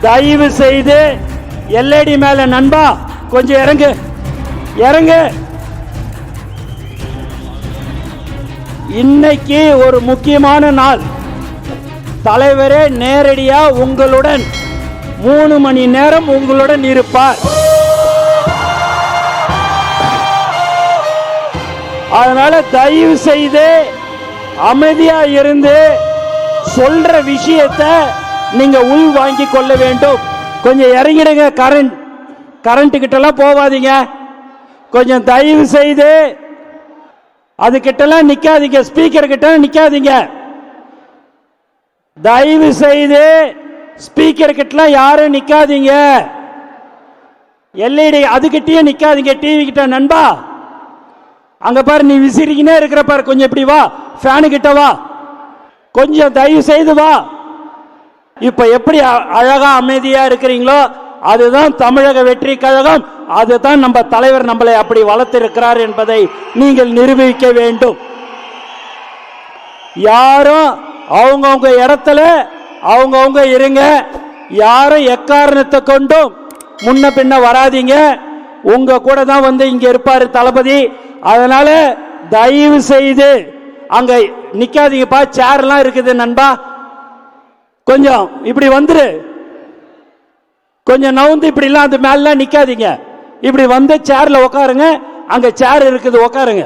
தயவு செய்து எல்ஏடி மேல நண்பா கொஞ்சம் இறங்கு இறங்கு. இன்னைக்கு ஒரு முக்கியமான நாள். தலைவரே நேரடியா உங்களுடன் 3 மணி நேரம் உங்களுடன் இருப்பார். அதனால தயவு செய்து அமைதியா இருந்து சொல்ற விஷயத்தை நீங்க உள் வாங்கி கொள்ள வேண்டும். கொஞ்சம் இறங்கிடுங்க. கரண்ட் கிட்டலாம் போவாதீங்க. கொஞ்சம் தயவு செய்து அது கிட்டலாம் நிக்காதீங்க. ஸ்பீக்கர் கிட்ட நிக்காதீங்க. தயவு செய்து ஸ்பீக்கர் கிட்டலாம் யாரும் நிக்காதீங்க. எல்இடி அதுகிட்டயே நிக்காதீங்க. டிவி கிட்ட நண்பா அங்க பாரு, நீ விசிறிக்கினே இருக்கிற பாரு. கொஞ்சம் இப்படி வா, ஃபேனு கிட்ட வா, கொஞ்சம் தயவு செய்து வா. இப்ப எப்படி அழகா அமைதியா இருக்கிறீங்களோ அதுதான் தமிழக வெற்றி கழகம். அதுதான் நம்ம தலைவர் நம்மளை அப்படி வளர்த்திருக்கிறார் என்பதை நீங்கள் நிரூபிக்க வேண்டும். யாரும் அவங்கவுங்க இடத்துல அவங்கவுங்க இருங்க. யாரும் எக்காரணத்தை கொண்டும் முன்ன பின்ன வராதீங்க. உங்க கூட தான் வந்து இங்க இருப்பாரு தளபதி. அதனால தயவு செய்து அங்க நிக்காதீங்கப்பா. சேர் எல்லாம் இருக்குது நண்பா. கொஞ்சம் இப்படி வந்துரு, கொஞ்சம் நவுந்து இப்படி எல்லாம் அந்த மேல நிக்காதீங்க. இப்படி வந்து சேர்ல உட்காருங்க. அங்க சேர் இருக்குது, உட்காருங்க.